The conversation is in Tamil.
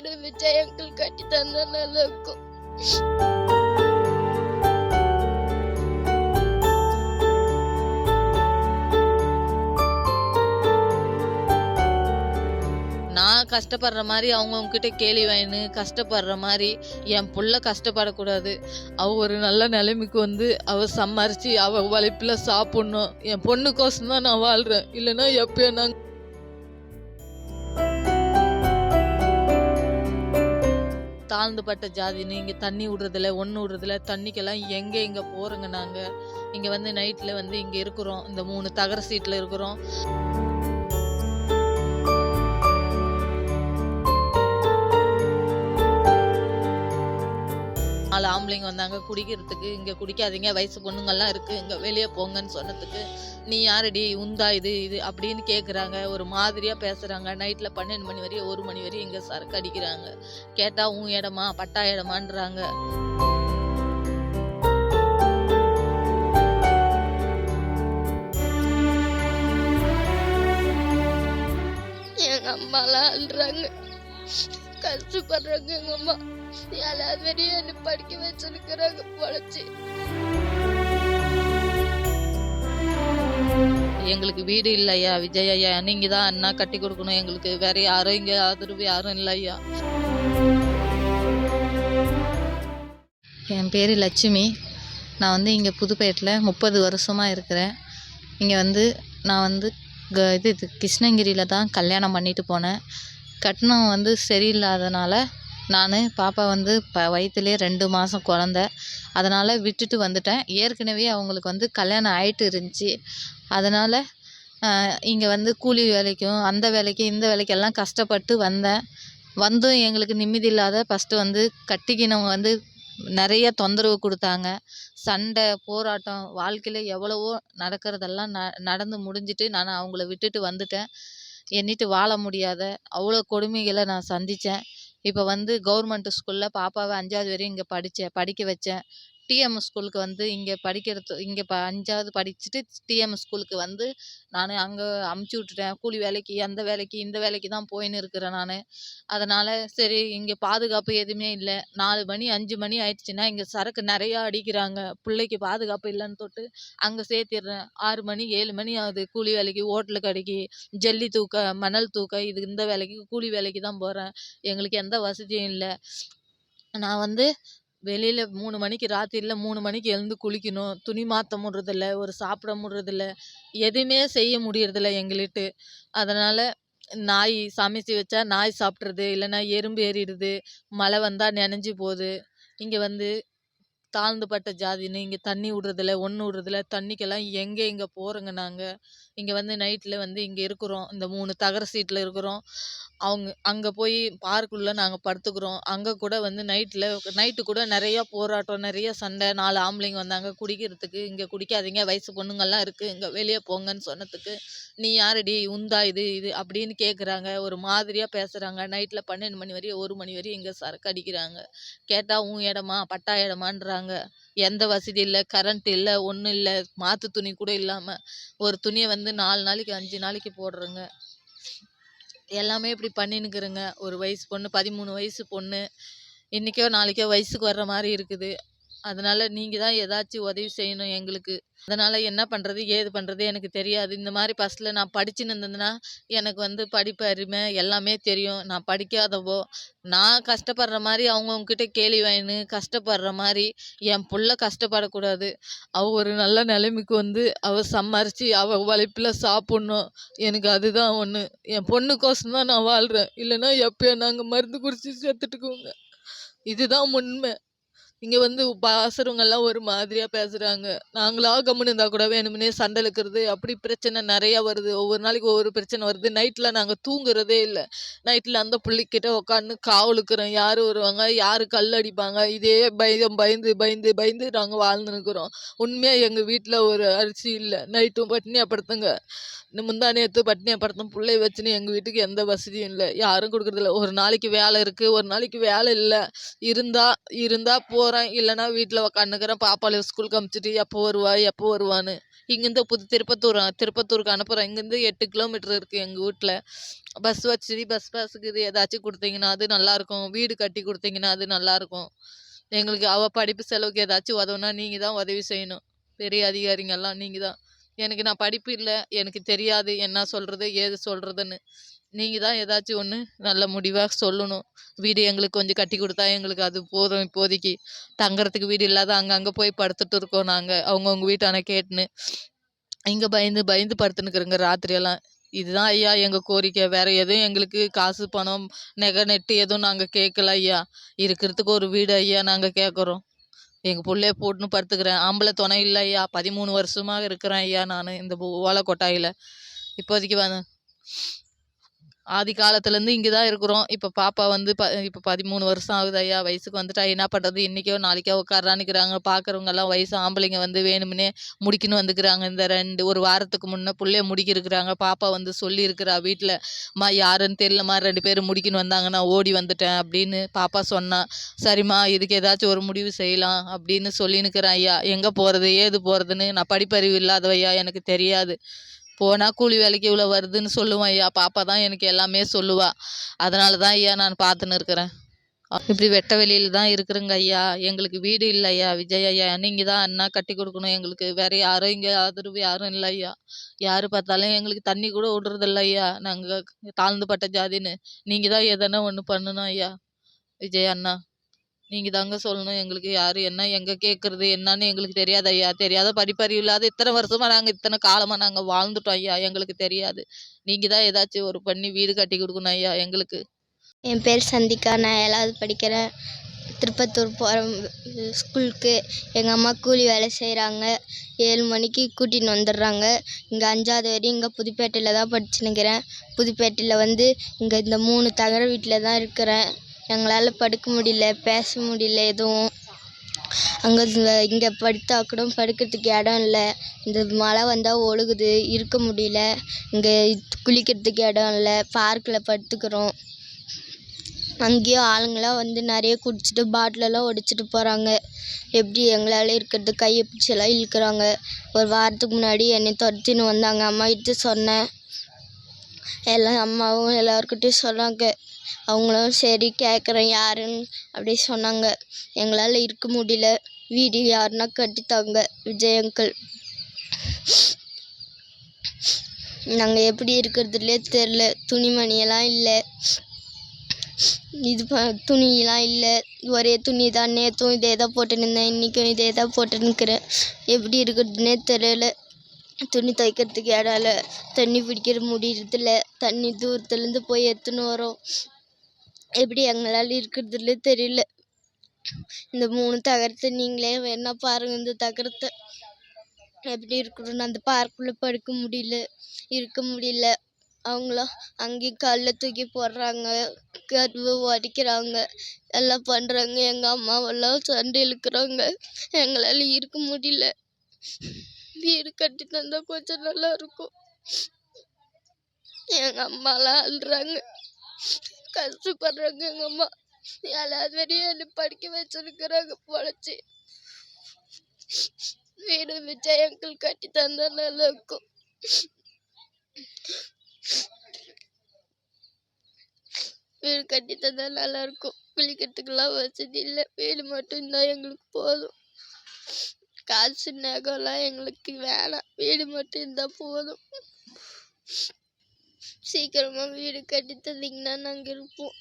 வீடு விஜய் அங்கிள் கட்டி தந்தா நல்லா இருக்கும். நான் கஷ்டப்படுற மாதிரி அவங்கக்கிட்ட கேலி வாங்கினு கஷ்டப்படுற மாதிரி என் புள்ள கஷ்டப்படக்கூடாது. அவள் ஒரு நல்ல நிலைமைக்கு வந்து அவள் சம்பாரித்து அவள் உழைப்பில் சாப்பிட்ணும். என் பொண்ணுக்கோசம் தான் நான் வாழ்கிறேன். இல்லைன்னா எப்பயோ நாங்கள் தாழ்ந்துபட்ட ஜாதின்னு இங்கே தண்ணி விடுறதில்ல, ஒன்று விடுறதில்ல. தண்ணிக்கெல்லாம் எங்கே போகிறோங்க நாங்கள். இங்கே வந்து நைட்டில் வந்து இங்கே இருக்கிறோம். இந்த 3 தகர சீட்டில் இருக்கிறோம். நாலு ஆம்பளைங்க வந்தாங்க குடிக்கிறதுக்கு. இங்கே குடிக்காதீங்க, வயசு பொண்ணுங்கள்லாம் இருக்குது, இங்கே வெளியே போங்கன்னு சொன்னதுக்கு, நீ யாரடி உந்தா இது அப்படின்னு கேட்குறாங்க. ஒரு மாதிரியாக பேசுகிறாங்க. நைட்டில் 12 மணி வரையும் 1 மணி வரையும் இங்கே சரக்கு அடிக்கிறாங்க. கேட்டால் உன் இடமா பட்டா இடமான்றாங்க. எங்கள் அம்மாலாம் அழுறாங்க, கஷ்டப்படுறாங்க. எங்கள் அம்மா எல்லாரும் வெளியே என்னை படிக்க வச்சிருக்கிறாங்க பொழைச்சி. எங்களுக்கு வீடு இல்லையா விஜய் ஐயா, நீங்கள் தான் அண்ணா கட்டி கொடுக்கணும் எங்களுக்கு. வேற யாரும் இங்கே ஆதரவு யாரும் இல்லை ஐயா. என் பேர் லட்சுமி. நான் வந்து இங்கே புதுப்பேட்டில் 30 வருஷமாக இருக்கிறேன். இங்கே வந்து நான் வந்து கிருஷ்ணகிரியில் தான் கல்யாணம் பண்ணிட்டு போனேன். கட்டணம் வந்து சரியில்லாதனால நான் பாப்பா வந்து வயிற்றுலேயே 2 மாதம் குழந்த, அதனால் விட்டுட்டு வந்துட்டேன். ஏற்கனவே அவங்களுக்கு வந்து கல்யாணம் ஆகிட்டு இருந்துச்சு. அதனால் இங்கே வந்து கூலி வேலைக்கும் அந்த வேலைக்கும் இந்த வேலைக்கெல்லாம் கஷ்டப்பட்டு வந்தேன். வந்தும் எங்களுக்கு நிம்மதி இல்லாத ஃபஸ்ட்டு வந்து கட்டிக்கினவங்க வந்து நிறைய தொந்தரவு கொடுத்தாங்க. சண்டை போராட்டம் வாழ்க்கையில் எவ்வளவோ நடக்கிறதெல்லாம் நடந்து முடிஞ்சிட்டு நான் அவங்கள விட்டுட்டு வந்துட்டேன். எண்ணிட்டு வாழ முடியாத அவ்வளோ கொடுமைகளை நான் சந்தித்தேன். இப்போ வந்து கவர்மெண்ட் ஸ்கூலில் பாப்பாவை 5வது வரையும் இங்கே படிக்க வச்சேன். டிஎம் ஸ்கூலுக்கு வந்து இங்கே இங்கே 5வது படிச்சுட்டு டிஎம் ஸ்கூலுக்கு வந்து நான் அங்கே அமுச்சு விட்டுட்டேன். கூலி வேலைக்கு அந்த வேலைக்கு இந்த வேலைக்கு தான் போயின்னு இருக்கிறேன் நான். அதனால் சரி இங்கே பாதுகாப்பு எதுவுமே இல்லை. 4 மணி 5 மணி ஆயிடுச்சுன்னா இங்கே சரக்கு நிறையா அடிக்கிறாங்க. பிள்ளைக்கு பாதுகாப்பு இல்லைன்னு தொட்டு அங்கே சேர்த்திடுறேன். 6 மணி 7 மணி ஆகுது. கூலி வேலைக்கு ஹோட்டலு கடைக்கு ஜல்லி தூக்க மணல் தூக்க இந்த வேலைக்கு கூலி வேலைக்கு தான் போகிறேன். எங்களுக்கு எந்த வசதியும் இல்லை. நான் வந்து வெளியில் 3 மணிக்கு ராத்திரியில் 3 மணிக்கு எழுந்து குளிக்கணும். துணி மாற்ற முடியறதில்ல, ஒரு சாப்பிட முடியறதில்ல, எதுவுமே செய்ய முடியறதில்ல எங்களுக்கு. அதனால் நாய் சமைச்சு வச்சா நாய் சாப்பிட்றது, இல்லைன்னா எறும்பு ஏறிடுது, மழை வந்தால் நனைஞ்சி போகுது. இங்கே வந்து தாழ்ந்துபட்ட ஜாதின்னு இங்கே தண்ணி விடுறதில்ல, ஒன்று விடுறதில்ல. தண்ணிக்கெல்லாம் எங்கே போகிறோங்க நாங்கள். இங்கே வந்து நைட்டில் வந்து இங்கே இருக்கிறோம். இந்த 3 தகர சீட்டில் இருக்கிறோம். அங்கே போய் பார்க்குள்ளே நாங்கள் படுத்துக்கிறோம். அங்கே கூட வந்து நைட்டு கூட நிறையா போராட்டம், நிறைய சண்டை. 4 ஆம்பளைங்க வந்தாங்க குடிக்கிறதுக்கு. இங்கே குடிக்காதீங்க, வயசு பொண்ணுங்கள்லாம் இருக்குது, இங்கே வெளியே போங்கன்னு சொன்னதுக்கு, நீ யாரடி உந்தா இது அப்படின்னு கேட்குறாங்க. ஒரு மாதிரியாக பேசுகிறாங்க. நைட்டில் 12 மணி வரையும் 1 மணி வரையும் இங்கே சரக்கு அடிக்கிறாங்க. கேட்டால் உன் இடமா பட்டா இடமான்றாங்க. எந்த வசதி இல்லை, கரண்ட் இல்லை, ஒன்றும் இல்லை. மாற்று துணி கூட இல்லாமல் ஒரு துணியை வந்து 4 நாளைக்கு 5 நாளைக்கு போடுறோங்க. எல்லாமே இப்படி பண்ணின்னுக்குறேங்க. ஒரு வயசு பொண்ணு, 13 வயசு பொண்ணு, இன்றைக்கோ நாளைக்கோ வயசுக்கு வர்ற மாதிரி இருக்குது. அதனால் நீங்கள் தான் ஏதாச்சும் உதவி செய்யணும் எங்களுக்கு. அதனால் என்ன பண்ணுறது ஏது பண்ணுறது எனக்கு தெரியாது. இந்த மாதிரி ஃபஸ்ட்டில் நான் படிச்சுன்னு இருந்ததுன்னா எனக்கு வந்து படிப்பு அருமை எல்லாமே தெரியும். நான் படிக்காதவோ நான் கஷ்டப்படுற மாதிரி அவங்கக்கிட்ட கேலி வாங்கினு கஷ்டப்படுற மாதிரி என் புள்ள கஷ்டப்படக்கூடாது. அவள் ஒரு நல்ல நிலைமைக்கு வந்து அவள் சம்பாரித்து அவள் உழைப்பில் சாப்பிட்ணும். எனக்கு அதுதான் ஒன்று. என் பொண்ணுக்கோசம் தான் நான் வாழ்கிறேன். இல்லைன்னா எப்பயோ நாங்கள் மருந்து குடிச்சு செத்துட்டுக்குவோங்க. இதுதான் உண்மை. இங்கே வந்து பாசறவங்கெல்லாம் ஒரு மாதிரியாக பேசுகிறாங்க. நாங்களா கம்முன்னு இருந்தால் கூட வேணுமுன்னே சண்டை இழுக்கிறது, அப்படி பிரச்சனை நிறையா வருது. ஒவ்வொரு நாளைக்கு ஒவ்வொரு பிரச்சனை வருது. நைட்டில் நாங்கள் தூங்குறதே இல்லை. நைட்டில் அந்த பிள்ளைக்கிட்ட உட்காந்து காவலுக்குறோம். யார் வருவாங்க, யார் கல் அடிப்பாங்க, இதே பயந்து பயந்து பயந்து நாங்கள் வாழ்ந்துருக்குறோம். உண்மையாக எங்கள் வீட்டில் ஒரு அரிசி இல்லை. நைட்டும் பட்டினியாக படுத்துங்க. முந்தா நேற்று பட்டினியாக படுத்தோம். பிள்ளைய வச்சுன்னு எங்கள் வீட்டுக்கு எந்த வசதியும் இல்லை. யாரும் கொடுக்குறதில்ல. ஒரு நாளைக்கு வேலை இருக்குது, ஒரு நாளைக்கு வேலை இல்லை. இருந்தால் போகிறேன், இல்லைன்னா வீட்டில் உக்காந்துக்கிறேன். பாப்பாவை ஸ்கூலுக்கு அனுப்பிச்சிட்டு எப்போ வருவான்னு. இங்கேருந்து திருப்பத்தூருக்கு அனுப்புகிறேன். இங்கேருந்து 8 கிலோமீட்டர் இருக்குது எங்கள் வீட்டில். பஸ் வசதி பஸ் பாஸுக்கு இது ஏதாச்சும் கொடுத்தீங்கன்னா அது நல்லாயிருக்கும். வீடு கட்டி கொடுத்தீங்கன்னா அது நல்லாயிருக்கும். எங்களுக்கு அவள் படிப்பு செலவுக்கு ஏதாச்சும் உதவுனா நீங்கள் தான் உதவி செய்யணும். பெரிய அதிகாரிங்கெல்லாம் நீங்கள் தான். நான் படிப்பு இல்லை, எனக்கு தெரியாது என்ன சொல்கிறது ஏது சொல்கிறதுன்னு. நீங்கள் தான் ஏதாச்சும் ஒன்று நல்ல முடிவாக சொல்லணும். வீடு எங்களுக்கு கொஞ்சம் கட்டி கொடுத்தா எங்களுக்கு அது போதும். இப்போதைக்கு தங்குறதுக்கு வீடு இல்லாத அங்கங்கே போய் படுத்துட்டு இருக்கோம் நாங்கள், அவங்கவுங்க வீட்டான கேட்டுன்னு. இங்கே பயந்து பயந்து படுத்துன்னுக்குறோங்க ராத்திரியெல்லாம். இதுதான் ஐயா எங்கள் கோரிக்கை. வேறு எதுவும் எங்களுக்கு காசு பணம் நெகை நெட்டு எதுவும் நாங்கள் கேட்கல ஐயா. இருக்கிறதுக்கு ஒரு வீடு ஐயா நாங்கள் கேட்குறோம். எங்கள் பிள்ளைய போட்டுன்னு படுத்துக்கிறேன். ஆம்பளை துணை இல்லை ஐயா. 13 வருஷமாக இருக்கிறேன் ஐயா நான் இந்த ஓலை கொட்டாயில். இப்போதைக்கு ஆதி காலத்துலேருந்து இங்கே தான் இருக்கிறோம். இப்போ பாப்பா வந்து இப்போ 13 வருஷம் ஆகுது ஐயா. வயசுக்கு வந்துட்டா என்ன பண்ணுறது? இன்றைக்கோ நாளைக்கோ உட்காரான்னுக்கிறாங்க. பார்க்குறவங்கெல்லாம் வயசு ஆம்பளைங்க வந்து வேணும்னே முடிக்கணும் வந்துக்கிறாங்க. இந்த ஒரு வாரத்துக்கு முன்னே பிள்ளைய முடிக்கிருக்கிறாங்க. பாப்பா வந்து சொல்லியிருக்கிறா வீட்டில், அம்மா யாருன்னு தெரியலம்மா 2 பேரும் முடிக்கணும் வந்தாங்க, நான் ஓடி வந்துட்டேன் அப்படின்னு பாப்பா சொன்னா. சரிம்மா இதுக்கு ஏதாச்சும் ஒரு முடிவு செய்யலாம் அப்படின்னு சொல்லினுக்கிறேன் ஐயா. எங்கே போகிறது ஏது போகிறதுன்னு நான் படிப்பறிவு இல்லாதவையா, எனக்கு தெரியாது. போனால் கூலி வேலைக்கு இவ்வளோ வருதுன்னு சொல்லுவேன் ஐயா. பாப்பா தான் எனக்கு எல்லாமே சொல்லுவா. அதனால தான் ஐயா நான் பார்த்துன்னு இருக்கிறேன். இப்படி வெட்ட வெளியில் தான் இருக்கிறேங்க ஐயா. எங்களுக்கு வீடு இல்லை ஐயா. விஜய் ஐயா நீங்கள் தான் அண்ணா கட்டி கொடுக்கணும் எங்களுக்கு. வேறு யாரும் இங்கே ஆதரவு யாரும் இல்லை ஐயா. யார் பார்த்தாலும் எங்களுக்கு தண்ணி கூட விடுறதில்ல ஐயா. நாங்கள் தாழ்ந்துபட்ட ஜாதின்னு. நீங்கள் தான் எதனா ஒன்று பண்ணணும் ஐயா. விஜய் அண்ணா நீங்கள் தாங்க சொல்லணும். எங்களுக்கு யார் என்ன எங்கே கேட்குறது என்னன்னு எங்களுக்கு தெரியாது ஐயா. தெரியாத படிப்பறிவு இல்லாத இத்தனை வருஷமாக நாங்கள் இத்தனை காலமாக நாங்கள் வாழ்ந்துட்டோம் ஐயா. எங்களுக்கு தெரியாது. நீங்கள் தான் ஏதாச்சும் ஒரு பண்ணி வீடு கட்டி கொடுக்கணும் ஐயா எங்களுக்கு. என் பேர் சந்திகா. நான் 7வது படிக்கிறேன். திருப்பத்தூர் போகிறேன் ஸ்கூலுக்கு. எங்கள் அம்மா கூலி வேலை செய்கிறாங்க. 7 மணிக்கு கூட்டின்னு வந்துடுறாங்க. இங்கே 5வது வரையும் இங்கே புதுப்பேட்டையில் தான் படிச்சுன்னுக்கிறேன். புதுப்பேட்டையில் வந்து இங்கே இந்த 3 தகர வீட்டில் தான் இருக்கிறேன். எங்களால் படுக்க முடியல, பேச முடியல எதுவும். அங்கே இங்கே படுத்தா கூட படுக்கிறதுக்கு இடம் இல்லை. இந்த மழை வந்தால் ஒழுகுது, இருக்க முடியல. இங்கே குளிக்கிறதுக்கு இடம் இல்லை. பார்க்கில் படுத்துக்கிறோம். அங்கேயும் ஆளுங்களாம் வந்து நிறைய குடிச்சிட்டு பாட்டிலெல்லாம் உடைச்சிட்டு போகிறாங்க. எப்படி எங்களால் இருக்கிறது? கையை பிடிச்செல்லாம் இழுக்கிறாங்க. ஒரு வாரத்துக்கு முன்னாடி என்னை துரத்தின்னு வந்தாங்க. அம்மாகிட்ட சொன்னேன். அம்மாவும் எல்லாருக்கிட்டையும் சொன்னாங்க. அவங்களும் சரி கேட்குறேன் யாருன்னு அப்படி சொன்னாங்க. எங்களால் இருக்க முடியல. வீடு யாருன்னா கட்டித்தாங்க விஜய் அங்கிள். நாங்கள் எப்படி இருக்கிறதுலே தெரில. துணிமணியெல்லாம் இல்லை, துணியெல்லாம் இல்லை. ஒரே துணி தான். நேற்றும் இதே தான் போட்டுன்னு இருந்தேன், இன்றைக்கும் இதே தான் போட்டுன்னுக்கிறேன். எப்படி இருக்கிறதுனே தெரியல. துணி துவைக்கிறதுக்கு இடம் இல்லை, தண்ணி பிடிக்கிற முடியறதில்ல. தண்ணி தூரத்துலேருந்து போய் எடுத்துன்னு வரோம். எப்படி எங்களால் இருக்கிறதுலே தெரியல. இந்த 3 தகரத்தை நீங்களே வேணா பாருங்கள். இந்த தகரத்தை எப்படி இருக்கணும்னு அந்த பார்க்குள்ளே படுக்க முடியல, இருக்க முடியல. அவங்களாம் அங்கேயும் கல்லை தூக்கி போடுறாங்க, கருவை உடைக்கிறாங்க, எல்லாம் பண்ணுறாங்க. எங்கள் அம்மாவெல்லாம் சண்டை இழுக்கிறாங்க. எங்களால் இருக்க முடியல. வீடு கட்டி தந்தால் கொஞ்சம் நல்லா இருக்கும். எங்கள் அம்மாலாம் அழுறாங்க, கஷ்டப்படுறாங்க. எங்கள் அம்மா 7வது வரையும் என்னை படிக்க வச்சிருக்கிறாங்க பொழைச்சி. வீடு விஜய் அங்கிள் கட்டி தந்தா நல்லா இருக்கும். வீடு கட்டி தந்தா நல்லா இருக்கும். குளிக்கிறதுக்கெல்லாம் வசதி இல்லை. வீடு மட்டும் இருந்தால் எங்களுக்கு போதும். காசு நகைலாம் எங்களுக்கு வேணாம். வீடு மட்டும் இருந்தால் போதும். சீக்கிரமாக வீடு கட்டி தந்தீங்கன்னா நாங்கள் இருப்போம்.